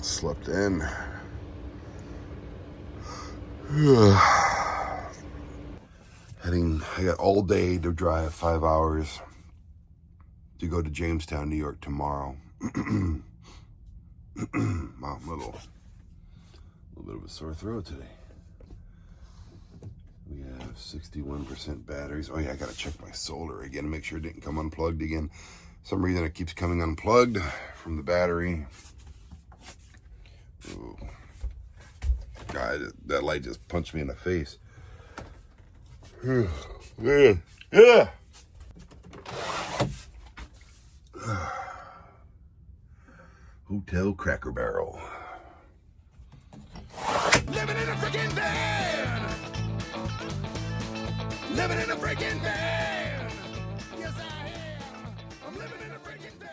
Slept in. I got all day to drive, 5 hours to go to Jamestown, New York tomorrow. Wow, a little bit of a sore throat today. We have 61% batteries. Oh yeah, I gotta check my solar again, make sure it didn't come unplugged again. For some reason it keeps coming unplugged from the battery. Ooh. God, that light just punched me in the face. Yeah. Hotel Cracker Barrel. Living in a freaking van. Living in a freaking van. Yes, I am. I'm living in a freaking van.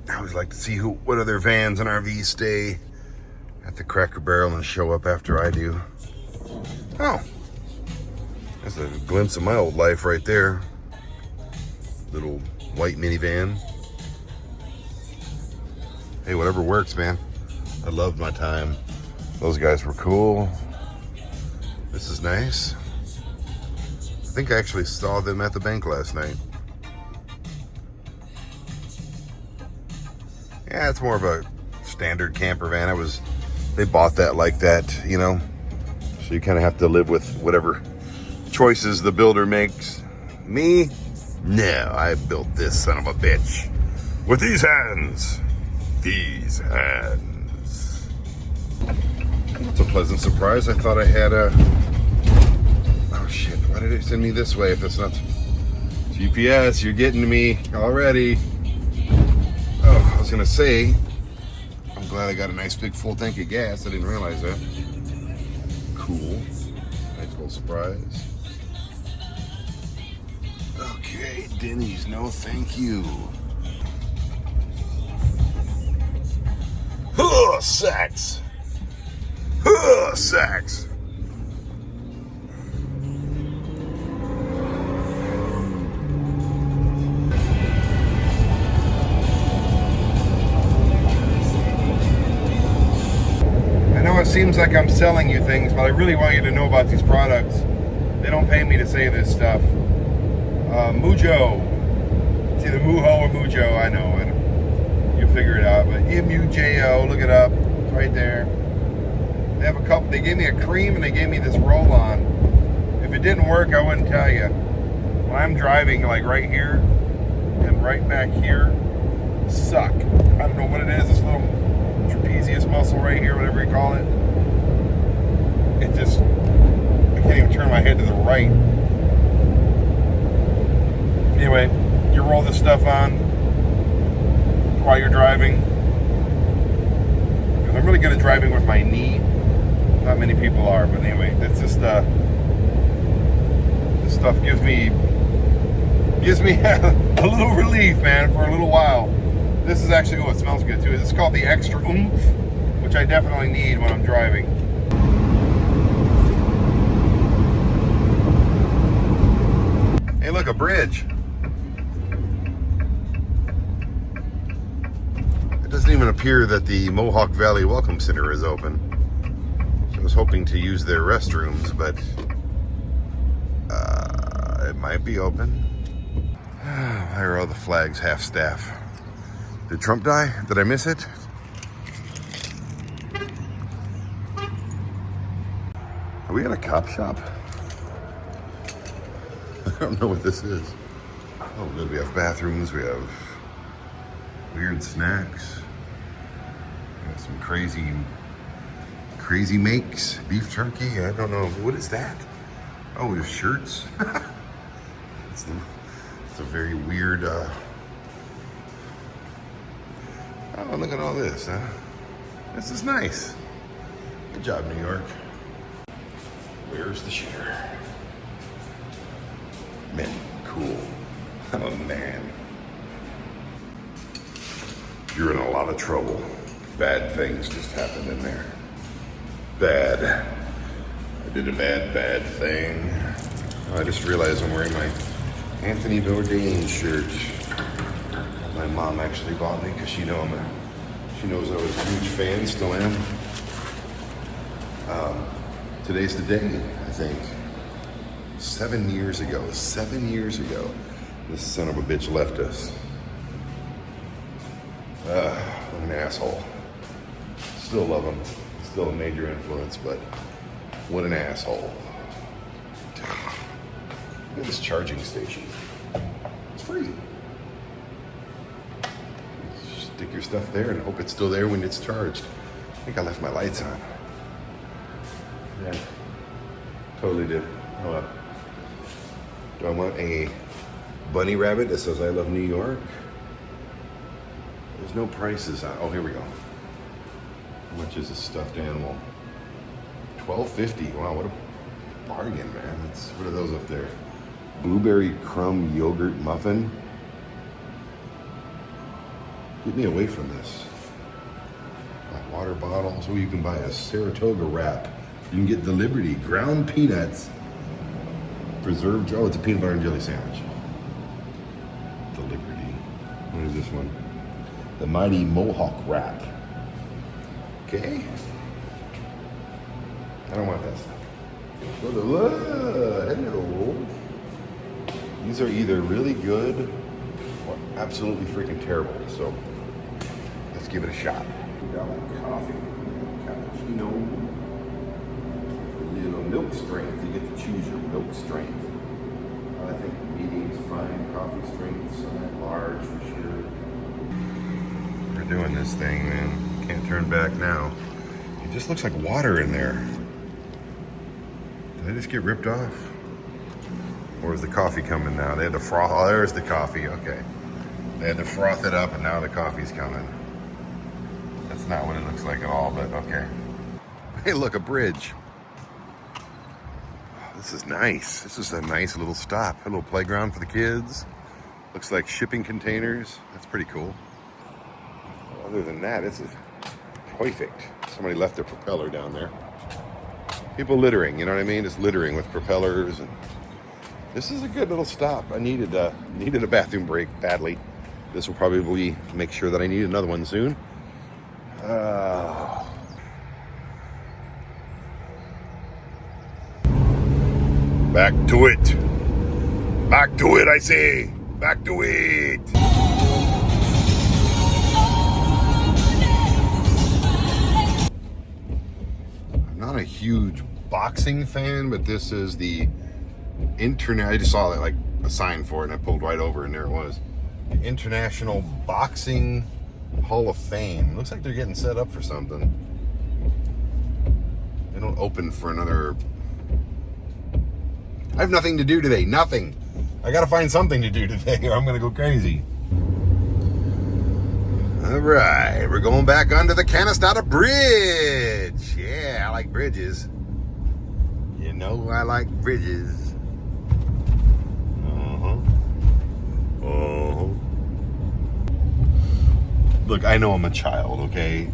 I always like to see what other vans and RVs stay at the Cracker Barrel and show up after I do. Oh, that's a glimpse of my old life right there. Little white minivan. Hey, whatever works, man. I loved my time. Those guys were cool. This is nice. I think I actually saw them at the bank last night. Yeah, it's more of a standard camper van. They bought that like that, you know? So you kind of have to live with whatever choices the builder makes. Me? No, I built this son of a bitch with these hands. These hands. It's a pleasant surprise. I thought I had a... Oh shit, why did it send me this way if it's not... GPS, you're getting to me already. Oh, I was gonna say, I'm glad I got a nice big full tank of gas. I didn't realize that. Cool. Nice little surprise. Okay, Denny's, no thank you. Sex. Sex. I know it seems like I'm selling you things, but I really want you to know about these products. They don't pay me to say this stuff. Mujo. It's either Mujo or Mujo, I know. You'll figure it out, but M-U-J-O, look it up. It's right there. They have a couple, they gave me a cream and they gave me this roll-on. If it didn't work, I wouldn't tell you. When I'm driving, like right here and right back here, suck. I don't know what it is, this little trapezius muscle right here, whatever you call it. It just, I can't even turn my head to the right. Anyway, you roll this stuff on while you're driving. Because I'm really good at driving with my knee. Not many people are, but anyway, that's just this stuff gives me a little relief, man, for a little while. This is actually, oh, it smells good too. It's called the Extra Oomph, which I definitely need when I'm driving. Hey, look, a bridge. It doesn't even appear that the Mohawk Valley Welcome Center is open. So I was hoping to use their restrooms, but it might be open. Why are all the flags half-staff? Did Trump die? Did I miss it? Are we at a cop shop? I don't know what this is. Oh, good. We have bathrooms. We have weird snacks. We have some crazy makes. Beef jerky. I don't know. What is that? Oh, we have shirts. It's a very weird... Oh, look at all this, huh? This is nice. Good job, New York. Where's the share? Man, cool. I'm a man. You're in a lot of trouble. Bad things just happened in there. Bad. I did a bad thing. I just realized I'm wearing my Anthony Bourdain shirt. my mom actually bought me because she knows I was a huge fan, still am. Today's the day, I think. 7 years ago, this son of a bitch left us. What an asshole. Still love him. Still a major influence, but what an asshole. Look at this charging station. It's free. Stick your stuff there and hope it's still there when it's charged. I think I left my lights on. Yeah, totally did. Oh well. Do I want a bunny rabbit that says I love New York? There's no prices on. Oh, here we go. How much is a stuffed animal? $12.50. Wow, what a bargain, man. What are those up there? Blueberry crumb yogurt muffin. Get me away from this. Got water bottles. Oh, you can buy a Saratoga wrap. You can get the Liberty ground peanuts, preserved. Oh, it's a peanut butter and jelly sandwich. The Liberty. What is this one? The Mighty Mohawk wrap. Okay. I don't want that stuff. Hello. These are either really good or absolutely freaking terrible. So let's give it a shot. We got like coffee, cappuccino. Milk strength, you get to choose your milk strength. I think medium's fine, coffee strength, some large for sure. We're doing this thing, man. Can't turn back now. It just looks like water in there. Did I just get ripped off? Or is the coffee coming now? They had to froth. Oh, there's the coffee. Okay. They had to froth it up and now the coffee's coming. That's not what it looks like at all, but okay. Hey, look, a bridge. This is nice. This is a nice little stop. A little playground for the kids. Looks like shipping containers. That's pretty cool. Other than that, it's perfect. Somebody left their propeller down there. People littering, you know what I mean? Just littering with propellers. And this is a good little stop. I needed a bathroom break badly. This will probably make sure that I need another one soon. Back to it. Back to it, I say. Back to it. I'm not a huge boxing fan, but this is the internet. I just saw that, like, a sign for it, and I pulled right over, and there it was. The International Boxing Hall of Fame. Looks like they're getting set up for something. They don't open for another... I have nothing to do today. Nothing. I gotta find something to do today or I'm gonna go crazy. All right, we're going back under the Canastata Bridge. Yeah, I like bridges. You know I like bridges. Look, I know I'm a child, okay?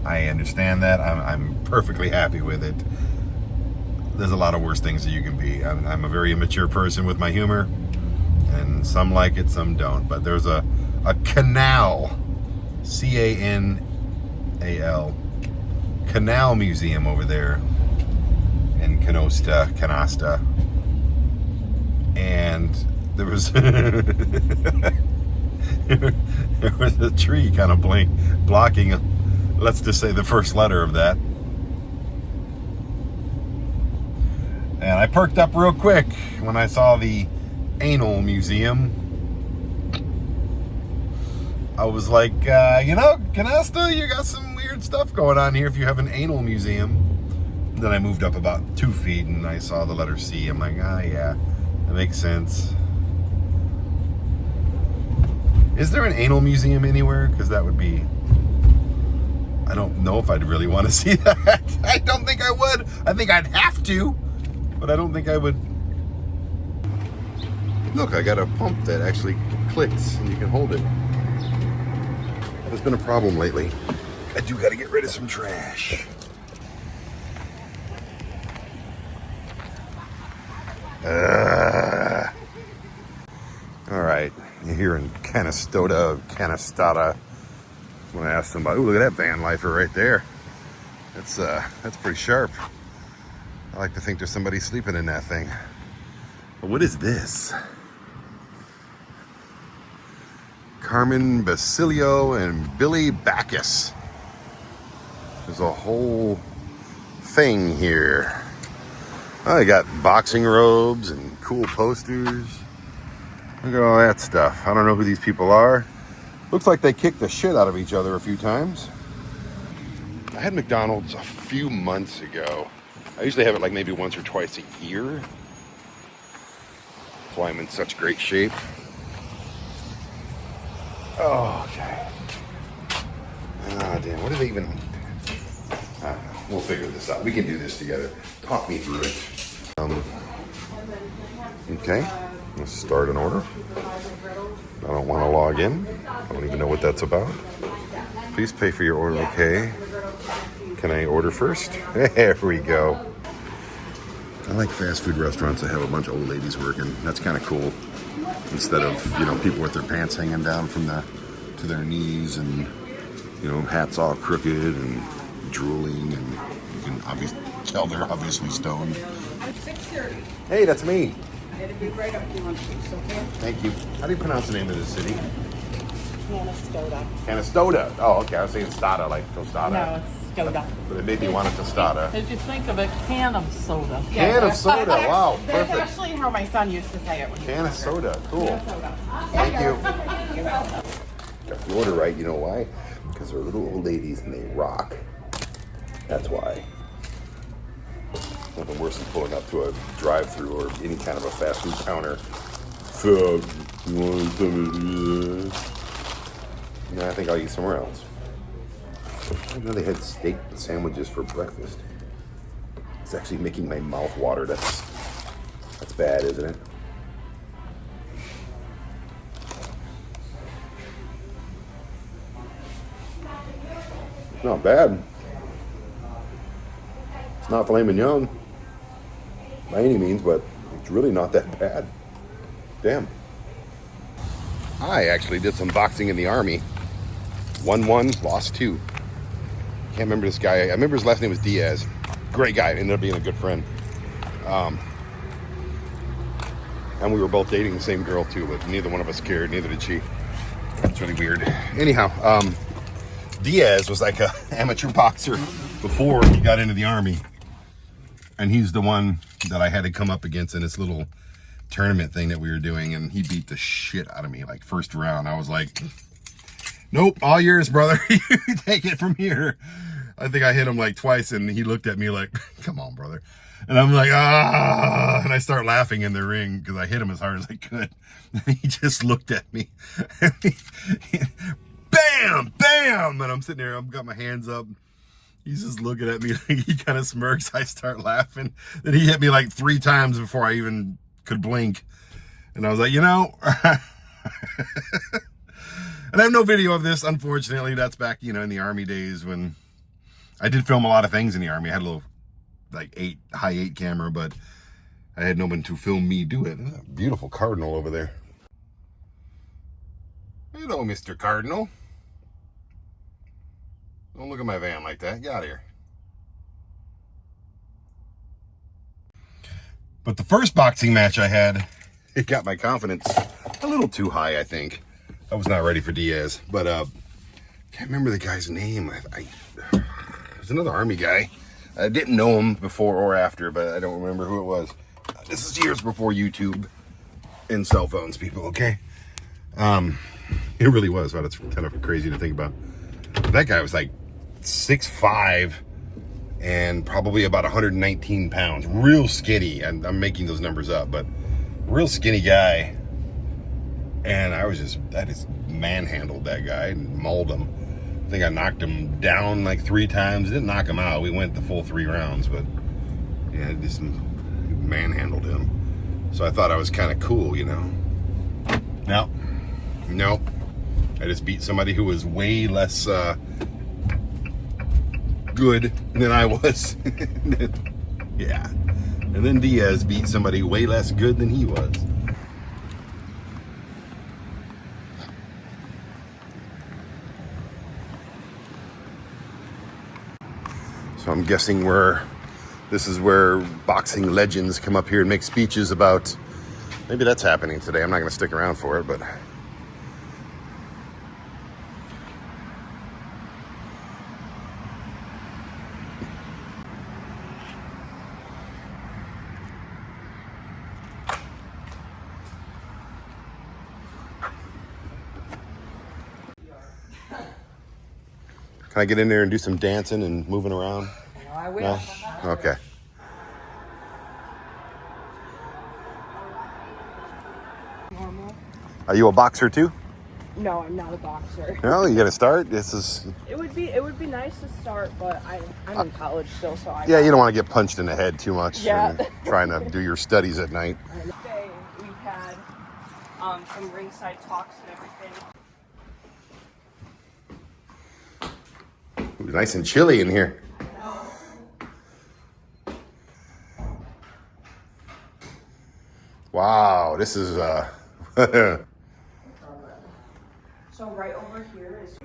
I understand that. I'm perfectly happy with it. There's a lot of worse things that you can be. I'm a very immature person with my humor, and some like it, some don't. But there's a canal, C-A-N-A-L, canal museum over there in Canasta, and there was there was a tree kind of blocking, let's just say, the first letter of that. And I perked up real quick when I saw the anal museum. I was like, you know, Canasta, you got some weird stuff going on here if you have an anal museum. Then I moved up about 2 feet and I saw the letter C. I'm like, yeah, that makes sense. Is there an anal museum anywhere? Because that would be... I don't know if I'd really want to see that. I don't think I would. I think I'd have to. But I don't think I would. Look, I got a pump that actually clicks and you can hold it. That's been a problem lately. I do got to get rid of some trash. All All right, you're here in Canastota, Canastata. I'm gonna ask somebody. Ooh, look at that van lifer right there. That's pretty sharp. I like to think there's somebody sleeping in that thing. But what is this? Carmen Basilio and Billy Backus. There's a whole thing here. Oh, they got boxing robes and cool posters. Look at all that stuff. I don't know who these people are. Looks like they kicked the shit out of each other a few times. I had McDonald's a few months ago. I usually have it like maybe once or twice a year. That's why I'm in such great shape. Oh, okay. Ah, damn. What do they even... we'll figure this out. We can do this together. Talk me through it. Okay. Let's start an order. I don't want to log in. I don't even know what that's about. Please pay for your order. Okay. Can I order first? There we go. I like fast food restaurants that have a bunch of old ladies working. That's kind of cool. Instead of, you know, people with their pants hanging down from to their knees and, you know, hats all crooked and drooling, and you can obviously tell they're obviously stoned. 6:30. Hey, that's me. It'll be right up to 1 piece, okay? Thank you. How do you pronounce the name of the city? Canastota. Canastota. Oh, okay. I was saying Stada, like tostada. No, it's Stoda. But it made me want a tostada. Did you think of a can of soda? Can of soda. Wow, That's perfect. actually how my son used to say it when he Can of was younger. soda. Cool. Soda. Thank you. Got the order right. You know why? Because they're little old ladies and they rock. That's why. Nothing worse than pulling up to a drive-thru or any kind of a fast food counter. So, you want some of this? No, I think I'll eat somewhere else. I didn't know they had steak sandwiches for breakfast. It's actually making my mouth water. That's bad, isn't it? It's not bad. It's not filet mignon by any means, but it's really not that bad. Damn. I actually did some boxing in the Army. Won 1, lost 2. Can't remember this guy. I remember his last name was Diaz. Great guy. Ended up being a good friend. And we were both dating the same girl too, but neither one of us cared. Neither did she. It's really weird. Anyhow, Diaz was like an amateur boxer before he got into the Army. And he's the one that I had to come up against in this little tournament thing that we were doing. And he beat the shit out of me, like first round. I was like, nope, all yours, brother. You take it from here. I think I hit him like twice and he looked at me like, come on, brother. And I'm like, ah, and I start laughing in the ring because I hit him as hard as I could. And he just looked at me. Bam, bam. And I'm sitting there, I've got my hands up. He's just looking at me. He kind of smirks. I start laughing. Then he hit me like 3 times before I even could blink. And I was like, you know, and I have no video of this, unfortunately. That's back, you know, in the Army days when I did film a lot of things in the Army. I had a little like high 8 camera, but I had no one to film me do it. There's a beautiful cardinal over there. Hello, Mr. Cardinal. Don't look at my van like that. Get out of here. But the first boxing match I had, it got my confidence a little too high, I think. I was not ready for Diaz, but can't remember the guy's name. There's another Army guy. I didn't know him before or after, but I don't remember who it was. This is years before YouTube and cell phones, people, okay? It really was, but it's kind of crazy to think about. That guy was like 6'5", and probably about 119 pounds. Real skinny. And I'm making those numbers up, but real skinny guy. And I just manhandled that guy and mauled him. I think I knocked him down like 3 times. Didn't knock him out. We went the full 3 rounds, but yeah, just manhandled him. So I thought I was kind of cool, you know. Nope. I just beat somebody who was way less good than I was. Yeah. And then Diaz beat somebody way less good than he was. So I'm guessing this is where boxing legends come up here and make speeches about. Maybe that's happening today. I'm not going to stick around for it, but. Can I get in there and do some dancing and moving around? No, I will. No? Okay. Normal. Are you a boxer too? No, I'm not a boxer. No, you got to start. This is. It would be nice to start, but I'm in college still, so I. Yeah, you don't want to get punched in the head too much. Yeah. And trying to do your studies at night. Today we had some ringside talks and everything. Ooh, nice and chilly in here. Wow, this is So right over here is.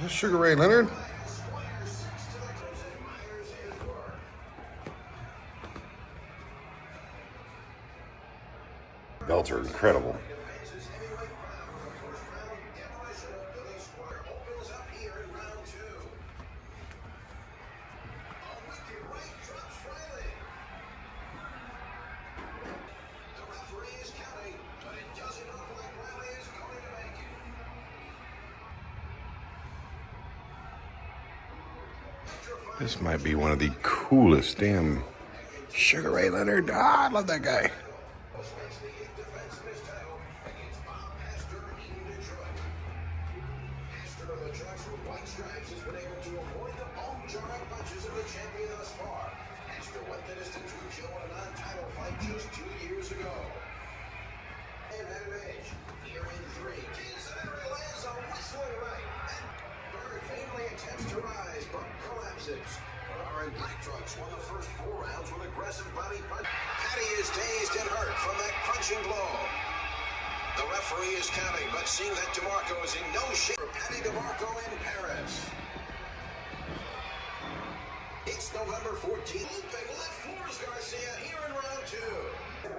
Sugar Ray Leonard. Belts are incredible. This might be one of the coolest damn Sugar Ray Leonard. Ah, I love that guy. Won the first 4 rounds with aggressive body punch. Patty is dazed and hurt from that crunching blow. The referee is counting, but seeing that DeMarco is in no shape for Patty DeMarco in Paris. It's November 14th. Looping left force Garcia here in round 2.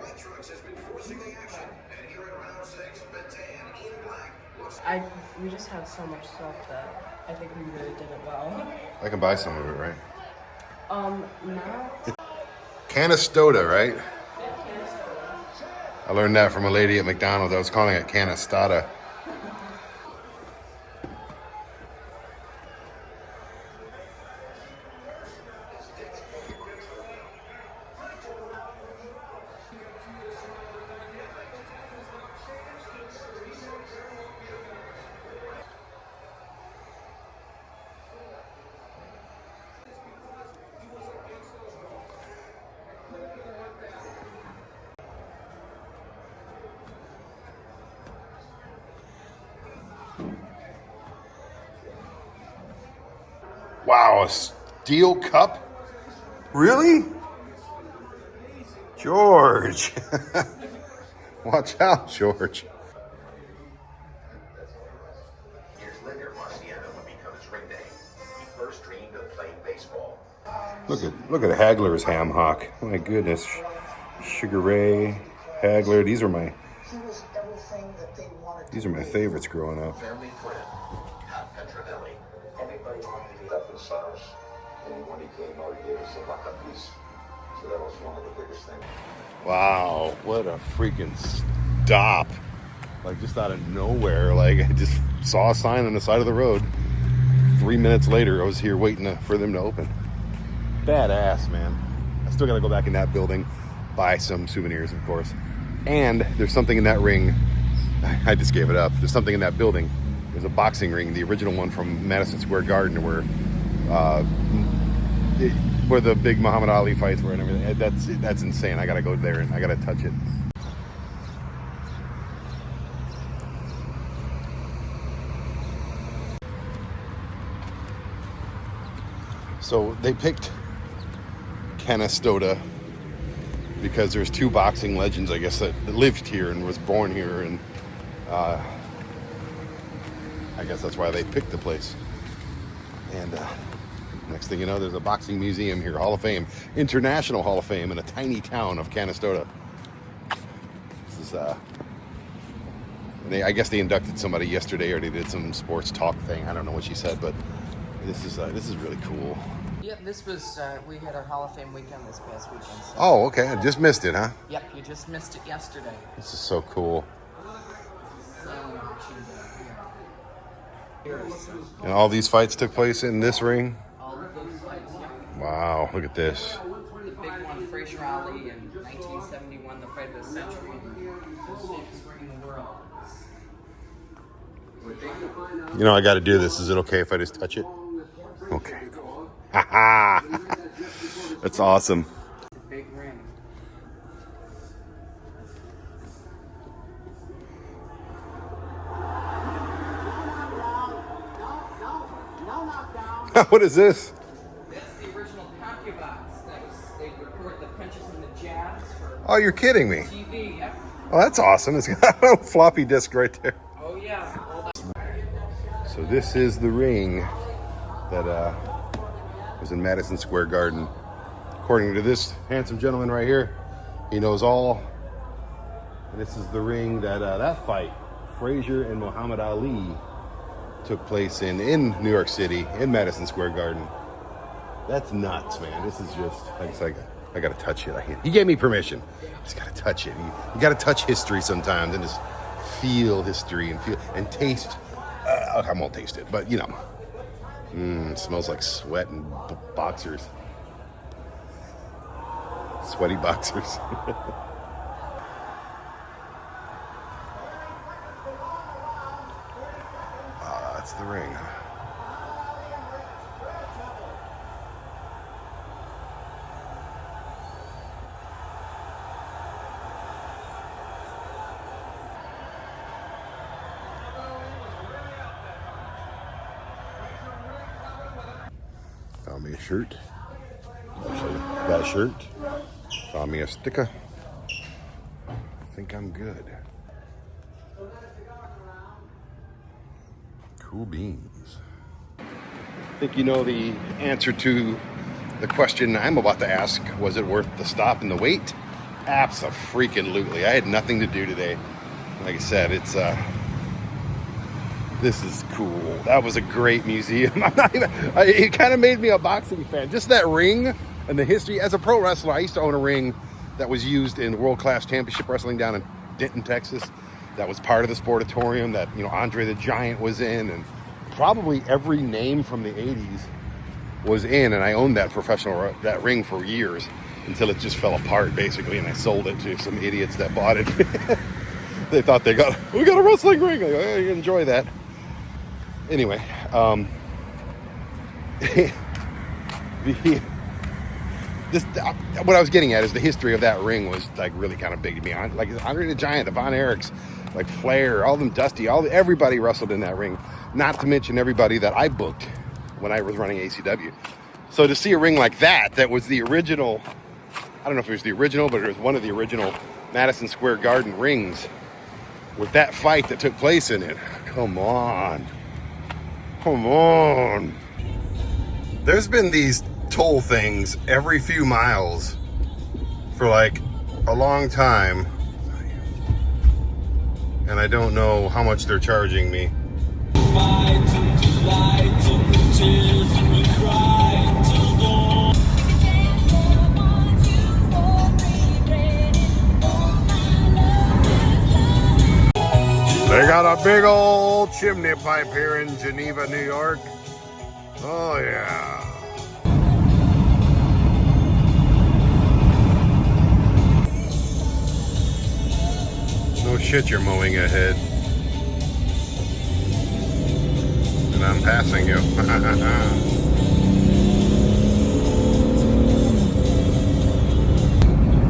White Trucks has been forcing the action, and here in round 6, Batan in black. We just have so much stuff that I think we really did it well. I can buy some of it, right? Now. Canastota, right? I learned that from a lady at McDonald's. I was calling it canastada. Wow, a steel cup? Really? George. Watch out, George. Years later, Marciano would become his ring name. He first dreamed of playing baseball. Look at Hagler's ham hock. My goodness. Sugar Ray, Hagler, these are my favorites growing up. Family friend, Pat Petronelli. Everybody wanted to be up in size. And when he came out, he gave us a buck a piece. So that was one of the biggest things. Wow, what a freaking stop. Like just out of nowhere. Like I just saw a sign on the side of the road. 3 minutes later, I was here waiting for them to open. Badass, man. I still gotta go back in that building, buy some souvenirs, of course. And there's something in that ring. I just gave it up. There's something in that building. There's a boxing ring, the original one from Madison Square Garden, where the big Muhammad Ali fights were and everything. That's insane. I gotta go there and I gotta touch it. So they picked Canastota because there's two boxing legends, I guess, that lived here and was born here, and I guess that's why they picked the place. And next thing you know, there's a boxing museum here, Hall of Fame, International Hall of Fame, in a tiny town of Canastota. This is, I guess they inducted somebody yesterday, or they did some sports talk thing. I don't know what she said, but this is really cool. Yeah, this was, we had our Hall of Fame weekend this past weekend. So. Oh, okay. I just missed it, huh? Yep, you just missed it yesterday. This is so cool. And all these fights took place in this ring? All of those fights, yeah. Wow, look at this. The big one, Fraser Ali in 1971, the fight of the century, the safest ring in the world. You know, I got to do this. Is it okay if I just touch it? Okay, cool. Ha That's awesome. It's a big ring. What is this? That's the original CompuBox. They record the punches and the jabs for Oh, you're kidding me. TV. Yep. Oh, that's awesome. It's got a floppy disk right there. Oh yeah. Hold on. So this is the ring that was in Madison Square Garden. According to this handsome gentleman right here, he knows all. And this is the ring that that fight, Frazier and Muhammad Ali, took place in New York City, in Madison Square Garden. That's nuts, man. This is just, I gotta touch it. He gave me permission. Just gotta touch it. You gotta touch history sometimes and just feel history and taste. I won't taste it, but you know. It smells like sweat and boxers. Sweaty boxers. That's the ring. Found me a shirt. Actually, got a shirt. Found me a sticker. I think I'm good. Cool beans. I think you know the answer to the question I'm about to ask. Was it worth the stop and the wait? Abso-freaking-lutely. I had nothing to do today. Like I said, it's this is cool. That was a great museum. It kind of made me a boxing fan. Just that ring and the history. As a pro wrestler, I used to own a ring that was used in world-class championship wrestling down in Denton, Texas. That was part of the Sportatorium that, you know, Andre the Giant was in, and probably every name from the 80s was in. And I owned that ring for years until it just fell apart, basically, and I sold it to some idiots that bought it. They thought we got a wrestling ring. Like, oh, you enjoy that. Anyway, what I was getting at is the history of that ring was like really kind of big to me. Like Andre the Giant, the Von Erichs, like Flair, all them Dusty, everybody wrestled in that ring. Not to mention everybody that I booked when I was running ACW. So to see a ring like that was the original, I don't know if it was the original, but it was one of the original Madison Square Garden rings with that fight that took place in it. Come on. Come on. There's been these toll things every few miles for like a long time, and I don't know how much they're charging me. They got a big old chimney pipe here in Geneva, New York. Oh yeah. No shit, you're mowing ahead. And I'm passing you.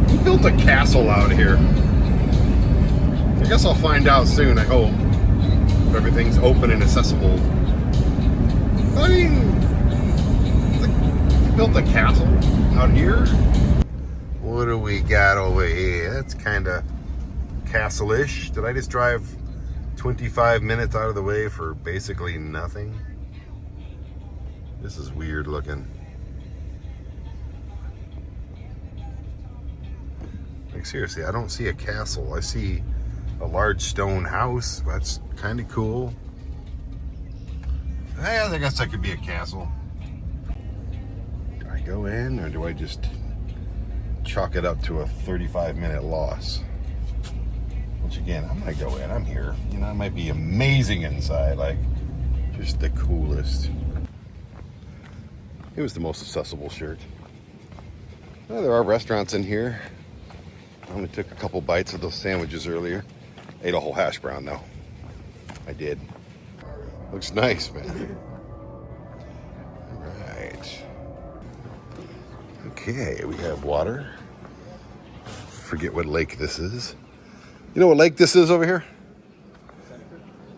He built a castle out here. I guess I'll find out soon, I hope. If everything's open and accessible. I mean, built a castle out here. What do we got over here? That's kind of castle-ish. Did I just drive 25 minutes out of the way for basically nothing? This is weird looking. Like seriously, I don't see a castle. I see a large stone house. That's kind of cool. Hey, I guess that could be a castle. Do I go in or do I just chalk it up to a 35-minute loss? Which again, I'm gonna go in. I'm here. You know, it might be amazing inside, like just the coolest. It was the most accessible shirt. Well, there are restaurants in here. I only took a couple bites of those sandwiches earlier. Ate a whole hash brown though. I did. Looks nice, man. All right. Okay, we have water. Forget what lake this is. You know what lake this is over here?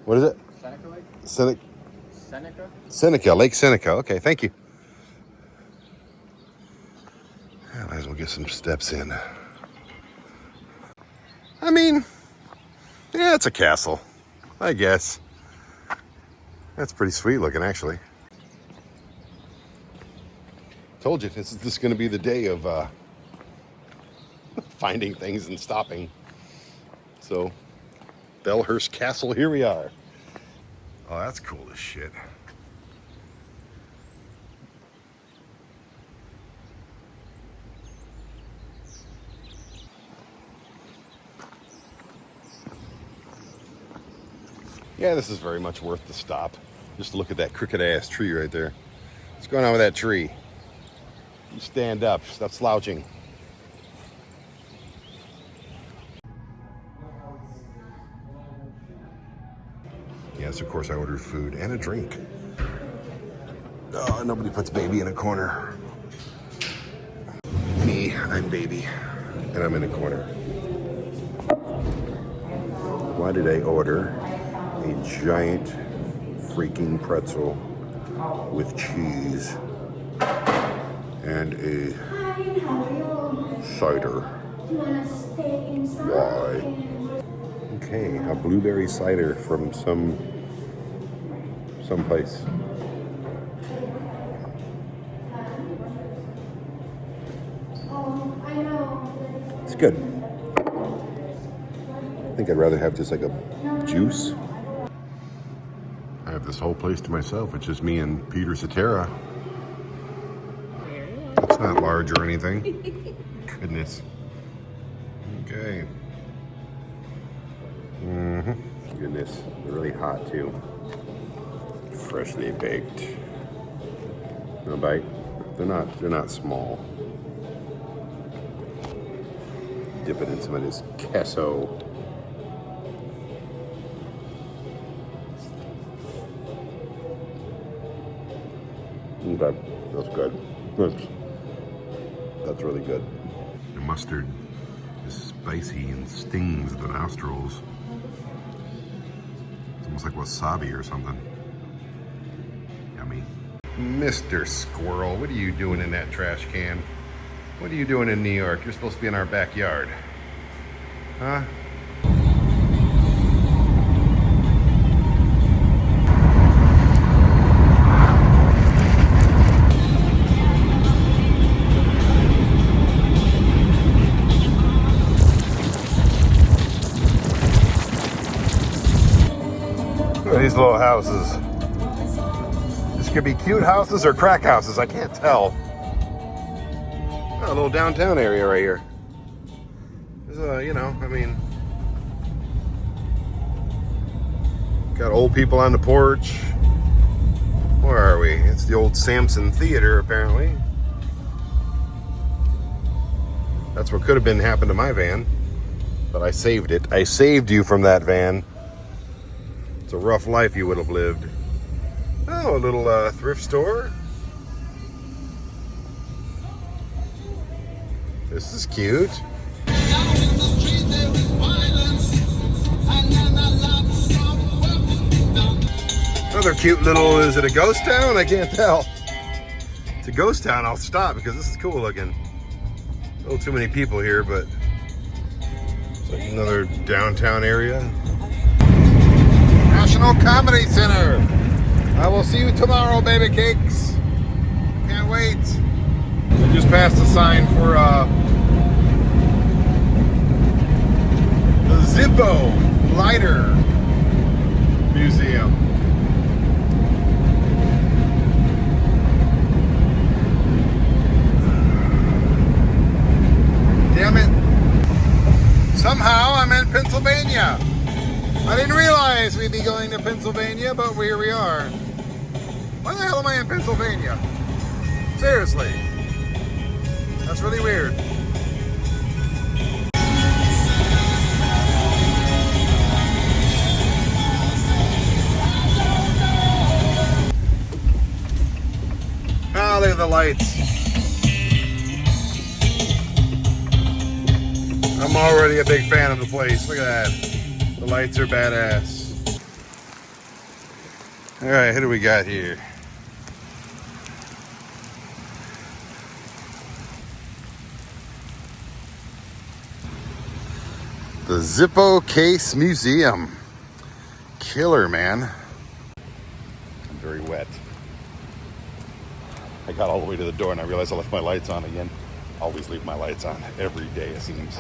What is it? Seneca Lake? Seneca? Seneca, Lake Seneca. Okay, thank you. I might as well get some steps in. I mean, yeah, it's a castle, I guess. That's pretty sweet looking, actually. Told you, this is going to be the day of finding things and stopping. So, Bellhurst Castle, here we are. Oh, that's cool as shit. Yeah, this is very much worth the stop. Just look at that crooked ass tree right there. What's going on with that tree? You stand up, stop slouching. Yes, of course I ordered food and a drink. Oh, nobody puts baby in a corner. Me, I'm baby, and I'm in a corner. Why did I order a giant freaking pretzel with cheese and a cider? Why? Okay, a blueberry cider from someplace. It's good. I think I'd rather have just like a juice. I have this whole place to myself. It's just me and Peter Cetera. It's not large or anything. Goodness. Okay. Goodness, they're really hot too. Freshly baked. No bite. They're not small. Dip it in some of this queso. Okay, that's good. That's really good. The mustard is spicy and stings the nostrils. It's almost like wasabi or something. Yummy. Mr. Squirrel, what are you doing in that trash can? What are you doing in New York? You're supposed to be in our backyard. Huh? Look at these little houses. This could be cute houses or crack houses. I can't tell. Oh, a little downtown area right here. There's you know, I mean, got old people on the porch. Where are we? It's the old Samson Theater, apparently. That's what could have been happened to my van, but I saved it. I saved you from that van. It's a rough life you would have lived. Oh, a little thrift store. This is cute. Another cute little, is it a ghost town? I can't tell. to Ghost Town, I'll stop because this is cool looking. A little too many people here, but it's like another downtown area. National Comedy Center. I will see you tomorrow, baby cakes. Can't wait. We just passed the sign for the Zippo Lighter Museum. Damn it. Somehow I'm in Pennsylvania. I didn't realize we'd be going to Pennsylvania, but here we are. Why the hell am I in Pennsylvania? Seriously. That's really weird. Ah, look at the lights. I'm already a big fan of the place. Look at that. The lights are badass. All right, who do we got here? The Zippo Case Museum. Killer, man. I'm very wet. I got all the way to the door and I realized I left my lights on again. Always leave my lights on every day, it seems.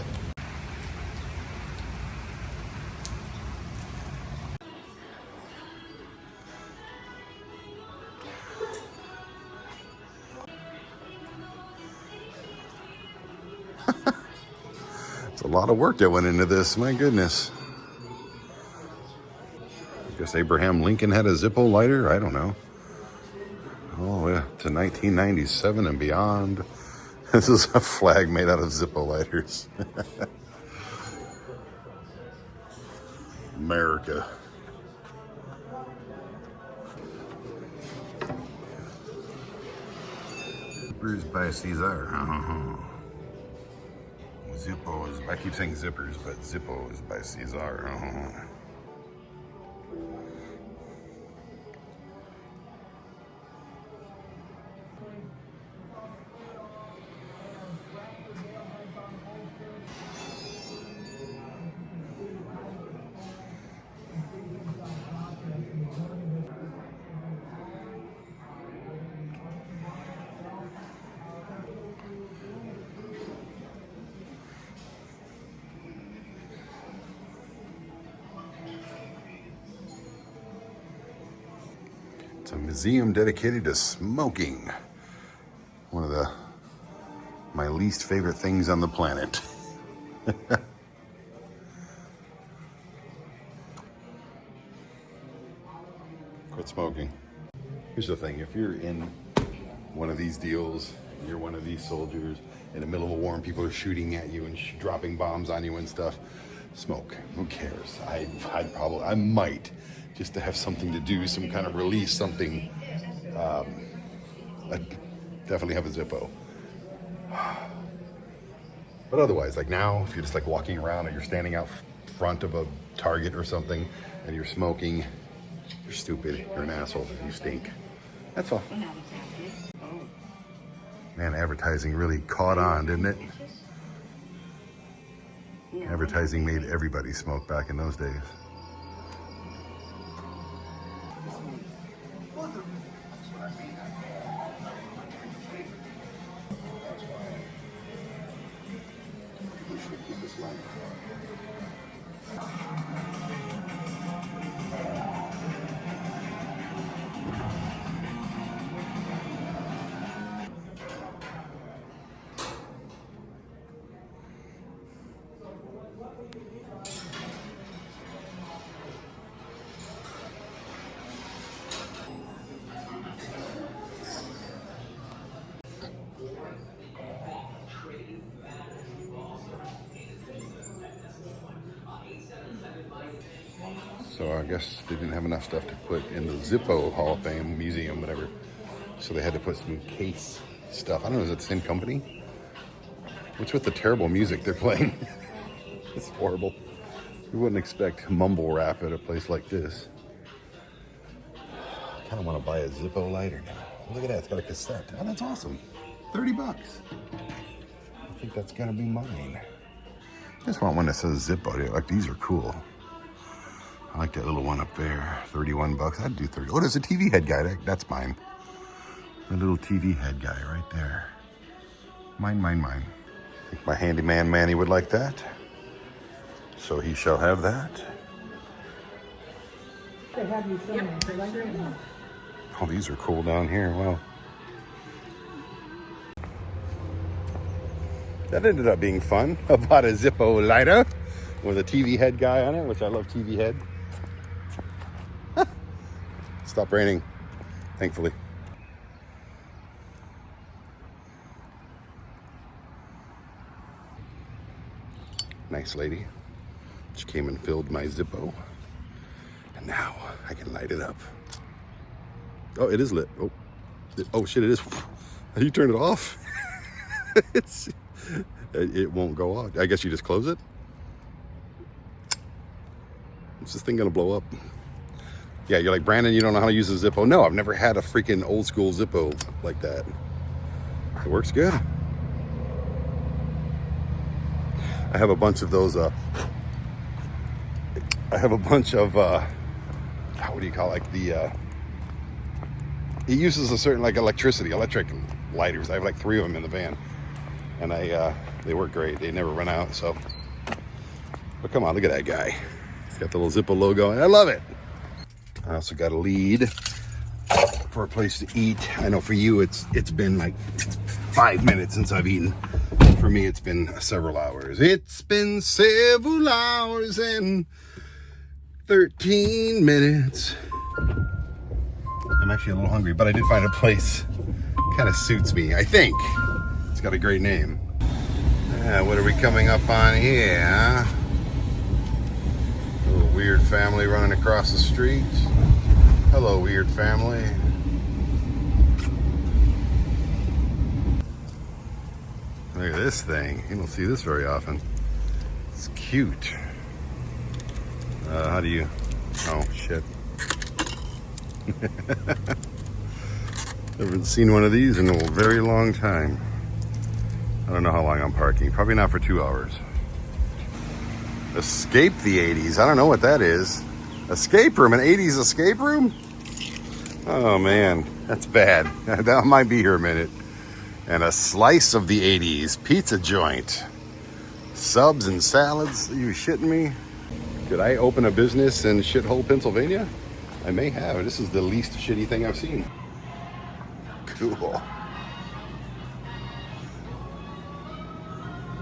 It's a lot of work that went into this, my goodness. I guess Abraham Lincoln had a Zippo lighter? I don't know. Oh yeah, to 1997 and beyond. This is a flag made out of Zippo lighters. America. Zippers by Caesar. Zippo is, I keep saying zippers, but Zippo is by Caesar. It's a museum dedicated to smoking. One of my least favorite things on the planet. Quit smoking. Here's the thing, if you're in one of these deals, you're one of these soldiers, in the middle of a war and people are shooting at you and dropping bombs on you and stuff, smoke. Who cares? I might, just to have something to do, some kind of release, something. I definitely have a Zippo. But otherwise, like now, if you're just like walking around or you're standing out front of a Target or something and you're smoking, you're stupid, you're an asshole, you stink. That's all. Man, advertising really caught on, didn't it? Advertising made everybody smoke back in those days. So I guess they didn't have enough stuff to put in the Zippo Hall of Fame museum, whatever. So they had to put some case stuff. I don't know, is it the same company? What's with the terrible music they're playing? It's horrible. You wouldn't expect mumble rap at a place like this. I kind of want to buy a Zippo lighter now. Look at that, it's got a cassette. Oh, that's awesome. 30 bucks. I think that's gonna be mine. I just want one that says Zippo. Like, these are cool. I like that little one up there. 31 bucks. I'd do 30. Oh, there's a TV head guy. That's mine. The little TV head guy right there. Mine, mine, mine. I think my handyman Manny would like that. So he shall have that. Oh, these are cool down here. Wow. That ended up being fun. I bought a Zippo lighter with a TV head guy on it, which I love TV head. Stopped raining, thankfully. Nice lady. She came and filled my Zippo. And now I can light it up. Oh, it is lit. Oh shit, it is. How do you turn it off? It won't go off. I guess you just close it. Is this thing gonna blow up? Yeah, you're like, Brandon, you don't know how to use a Zippo. No, I've never had a freaking old school Zippo like that. It works good. I have a bunch of those, I have a bunch of, what do you call it? Like the, it uses a certain, like, electric lighters. I have like 3 of them in the van. And they work great. They never run out, so. But come on, look at that guy. He's got the little Zippo logo, and I love it. I also got a lead for a place to eat. I know for you, it's been like 5 minutes since I've eaten. For me, it's been several hours. It's been several hours and 13 minutes. I'm actually a little hungry, but I did find a place. Kind of suits me, I think. It's got a great name. What are we coming up on here, huh? A little weird family running across the street. Hello, weird family. Look at this thing. You don't see this very often. It's cute. How do you... Oh, shit. Haven't seen one of these in a very long time. I don't know how long I'm parking. Probably not for 2 hours. Escape the 80s. I don't know what that is. Escape room. An 80s escape room? Oh, man. That's bad. That might be here a minute. And a slice of the 80s pizza joint. Subs and salads. Are you shitting me? Did I open a business in shithole Pennsylvania? I may have. This is the least shitty thing I've seen. Cool.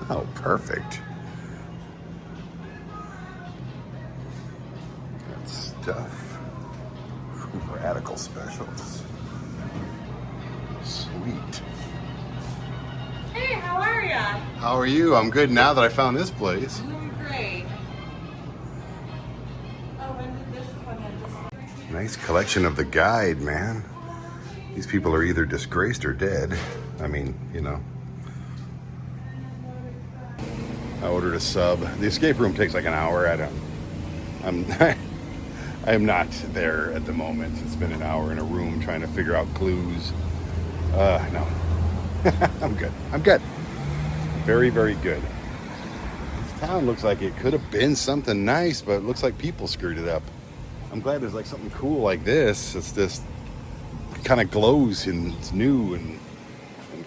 Oh, perfect. Good stuff. Radical specials. Sweet. Hey, how are ya? How are you? I'm good now that I found this place. Great. Oh, when did this one end? Nice collection of the guide, man. These people are either disgraced or dead. I mean, you know. I ordered a sub. The escape room takes like an hour. I am not there at the moment. It's been an hour in a room trying to figure out clues. No. I'm good. I'm good. Very, very good. This town looks like it could have been something nice, but it looks like people screwed it up. I'm glad there's like something cool like this. It's just kind of glows and it's new and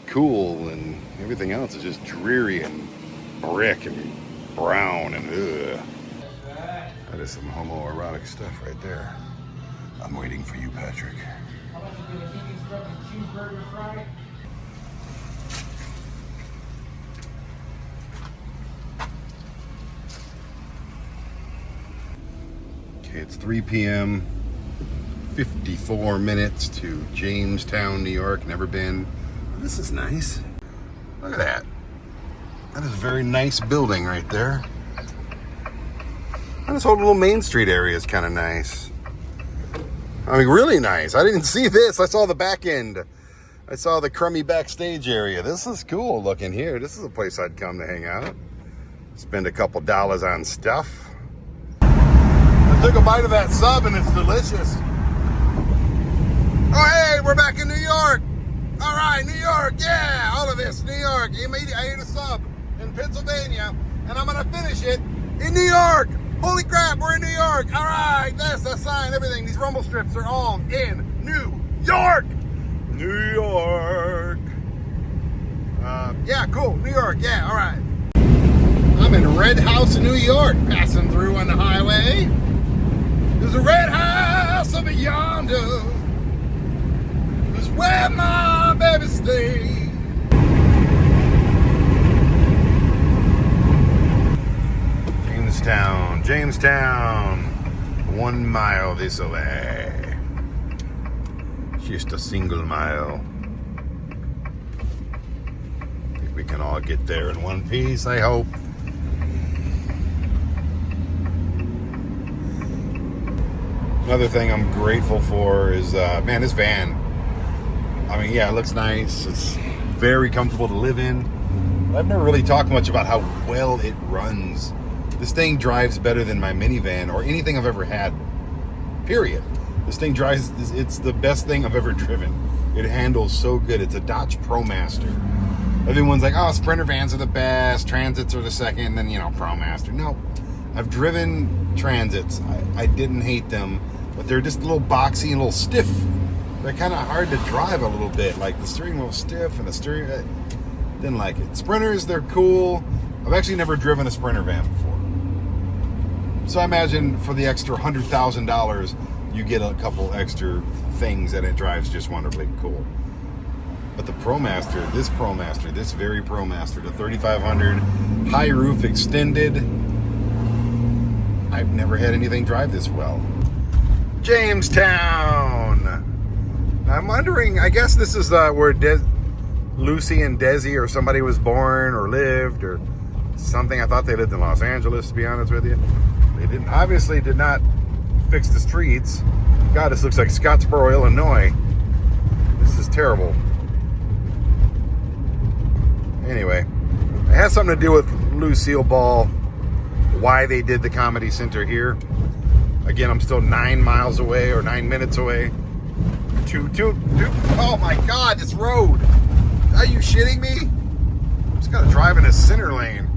cool, and everything else is just dreary and brick and brown and ugh. That is some homoerotic stuff right there. I'm waiting for you, Patrick. How much is the vegan stuff and cheeseburger fried? Okay, it's 3 p.m. 54 minutes to Jamestown, New York. Never been. Oh, this is nice. Look at that. That is a very nice building right there. And this whole little Main Street area is kind of nice. I mean, really nice. I didn't see this. I saw the back end. I saw the crummy backstage area. This is cool looking here. This is a place I'd come to hang out. Spend a couple dollars on stuff. I took a bite of that sub and it's delicious. Oh, hey, we're back in New York. All right, New York, yeah, all of this, New York. I ate a sub in Pennsylvania, and I'm gonna finish it in New York. Holy crap, we're in New York. All right, that's a sign, everything. These rumble strips are all in New York. New York. Yeah, cool, New York, yeah, all right. I'm in Red House, New York, passing through on the highway. There's a red house over yonder. There's where my baby stays. Jamestown, 1 mile this way. Just a single mile. I think we can all get there in one piece, I hope. Another thing I'm grateful for is, man, this van. I mean, yeah, it looks nice. It's very comfortable to live in. But I've never really talked much about how well it runs. This thing drives better than my minivan or anything I've ever had, period. This thing drives, it's the best thing I've ever driven. It handles so good. It's a Dodge ProMaster. Everyone's like, oh, Sprinter vans are the best, Transits are the second, and then, you know, ProMaster. No, I've driven Transits. I didn't hate them, but they're just a little boxy and a little stiff. They're kind of hard to drive a little bit. Like the steering wheel's stiff and the steering, didn't like it. Sprinters, they're cool. I've actually never driven a Sprinter van before. So I imagine for the extra $100,000, you get a couple extra things and it drives just wonderfully cool. But the ProMaster, this very ProMaster, the 3500 high roof extended, I've never had anything drive this well. Jamestown. I'm wondering, I guess this is where Lucy and Desi or somebody was born or lived or something. I thought they lived in Los Angeles, to be honest with you. They obviously did not fix the streets. God, this looks like Scottsboro, Illinois. This is terrible. Anyway, it has something to do with Lucille Ball, why they did the Comedy Center here. Again, I'm still 9 miles away or 9 minutes away. Oh my God, this road. Are you shitting me? I'm just gotta drive in a center lane.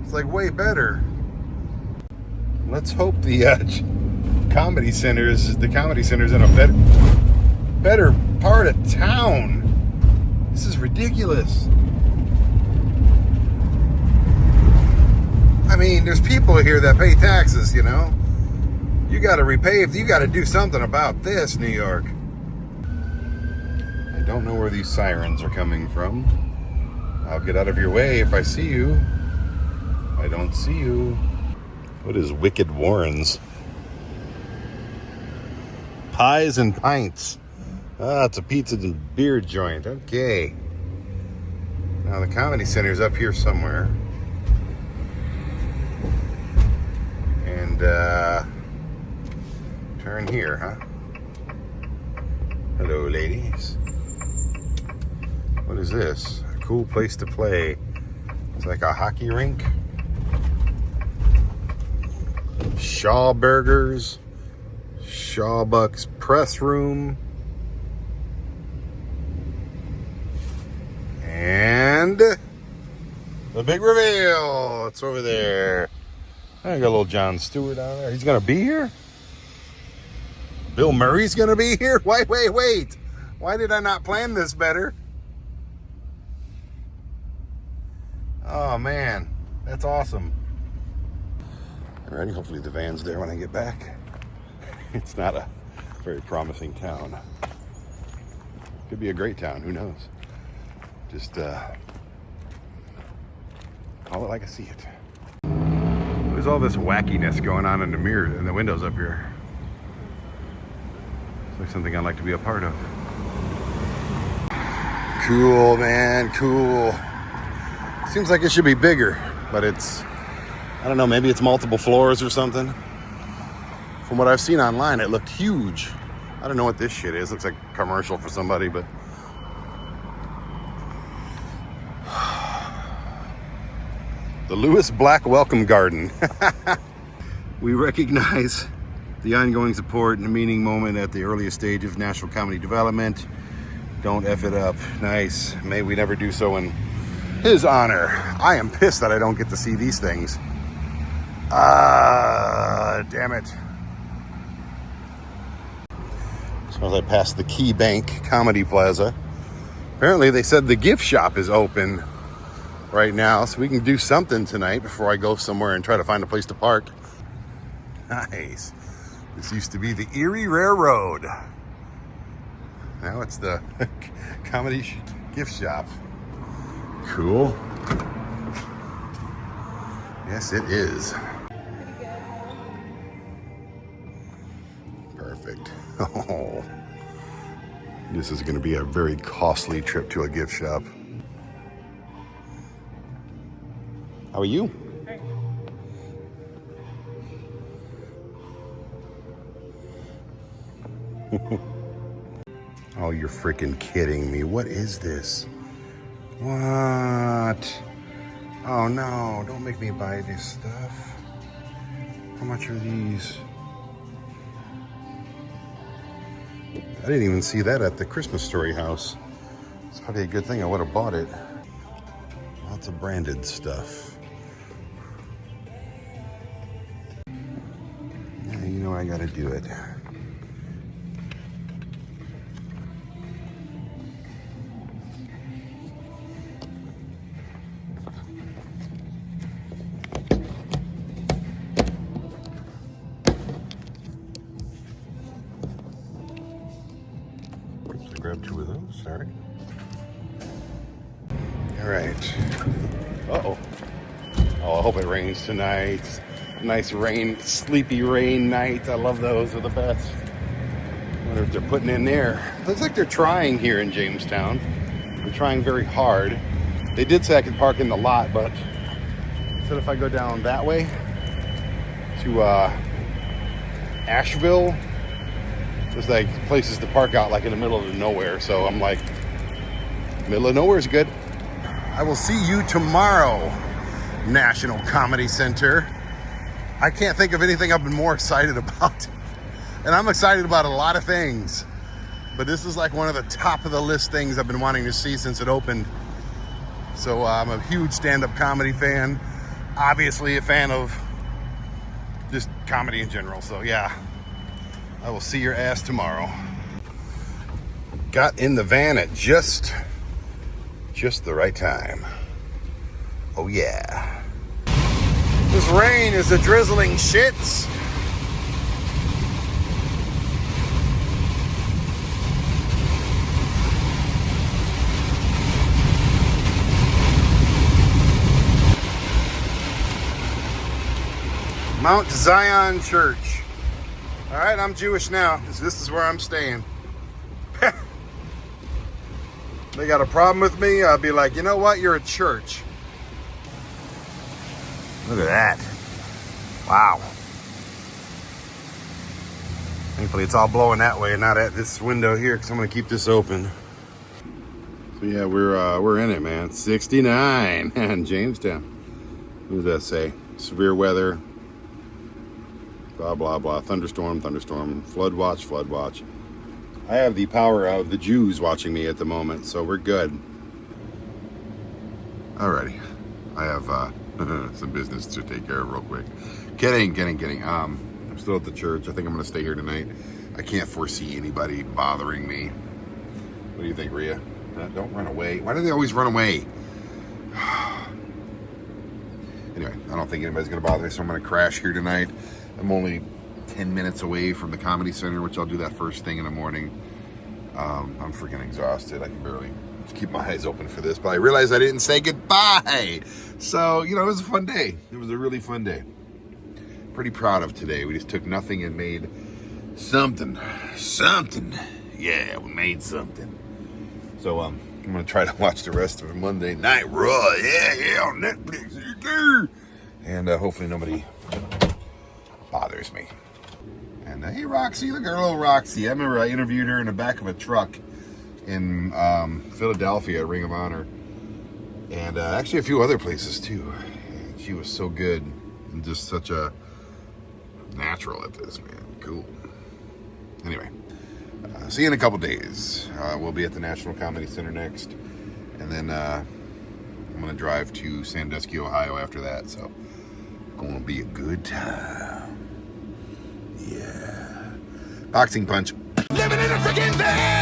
It's like way better. Let's hope the Comedy Center's in a better part of town. This is ridiculous. I mean, there's people here that pay taxes, you know. You got to repay, you got to do something about this, New York. I don't know where these sirens are coming from. I'll get out of your way if I see you. I don't see you. What is Wicked Warren's? Pies and Pints. Ah, it's a pizza and beer joint. Okay. Now the Comedy Center's up here somewhere. And turn here, huh? Hello, ladies. What is this? A cool place to play. It's like a hockey rink. Shaw Burgers, Shawbuck's Press Room, and the big reveal. It's over there. I got a little Jon Stewart down there. He's gonna be here? Bill Murray's gonna be here? Wait. Why did I not plan this better? Oh man, that's awesome. Alrighty, hopefully the van's there when I get back. It's not a very promising town. Could be a great town, who knows? Just call it like I see it. There's all this wackiness going on in the mirror, in the windows up here. It's like something I'd like to be a part of. Cool, man, cool. Seems like it should be bigger, but it's, I don't know, maybe it's multiple floors or something. From what I've seen online, it looked huge. I don't know what this shit is. Looks like a commercial for somebody, but the Lewis Black Welcome Garden. We recognize the ongoing support and the meaning moment at the earliest stage of national comedy development. Don't F it up. Nice. May we never do so in his honor. I am pissed that I don't get to see these things. Damn it. So as I passed the Key Bank Comedy Plaza, apparently they said the gift shop is open right now, so we can do something tonight before I go somewhere and try to find a place to park. Nice. This used to be the Erie Railroad. Now it's the comedy gift shop. Cool. Yes, it is. Perfect. Oh, this is going to be a very costly trip to a gift shop. How are you? Oh, you're freaking kidding me. What is this? What? Oh no, don't make me buy this stuff. How much are these? I didn't even see that at the Christmas Story house. It's probably a good thing I would have bought it. Lots of branded stuff. Yeah, you know I gotta do it. Grab two of those, sorry. All right. Uh-oh. Oh, I hope it rains tonight. Nice rain, sleepy rain night. I love those, they're the best. I wonder if they're putting in there. Looks like they're trying here in Jamestown. They're trying very hard. They did say I could park in the lot, but said if I go down that way to Asheville, there's like places to park out like in the middle of nowhere. So I'm like, middle of nowhere is good. I will see you tomorrow, National Comedy Center. I can't think of anything I've been more excited about. And I'm excited about a lot of things, but this is like one of the top of the list things I've been wanting to see since it opened. So I'm a huge stand-up comedy fan. Obviously a fan of just comedy in general. So yeah. I will see your ass tomorrow. Got in the van at just the right time. Oh yeah. This rain is a drizzling shits. Mount Zion Church. All right, I'm Jewish now. This is where I'm staying. They got a problem with me, I'll be like, you know what? You're a church. Look at that. Wow. Thankfully, it's all blowing that way and not at this window here because I'm going to keep this open. So yeah, we're in it, man. 69 in Jamestown. What does that say? Severe weather. Blah, blah, blah. Thunderstorm, thunderstorm. Flood watch, flood watch. I have the power of the Jews watching me at the moment, so we're good. Alrighty. I have some business to take care of real quick. Kidding. I'm still at the church. I think I'm going to stay here tonight. I can't foresee anybody bothering me. What do you think, Rhea? Don't run away. Why do they always run away? Anyway, I don't think anybody's going to bother me, so I'm going to crash here tonight. I'm only 10 minutes away from the Comedy Center, which I'll do that first thing in the morning. I'm freaking exhausted. I can barely keep my eyes open for this, but I realized I didn't say goodbye. So, you know, it was a fun day. It was a really fun day. Pretty proud of today. We just took nothing and made something. Yeah, we made something. So, I'm going to try to watch the rest of Monday Night Raw. Yeah, on Netflix. And hopefully nobody bothers me. And hey, Roxy, look at her little Roxy. I remember I interviewed her in the back of a truck in Philadelphia, Ring of Honor, and actually a few other places too. And she was so good and just such a natural at this, man. Cool. Anyway, see you in a couple days. We'll be at the National Comedy Center next, and then I'm gonna drive to Sandusky, Ohio after that. So, gonna be a good time. Yeah. Boxing punch. Living in a freaking van.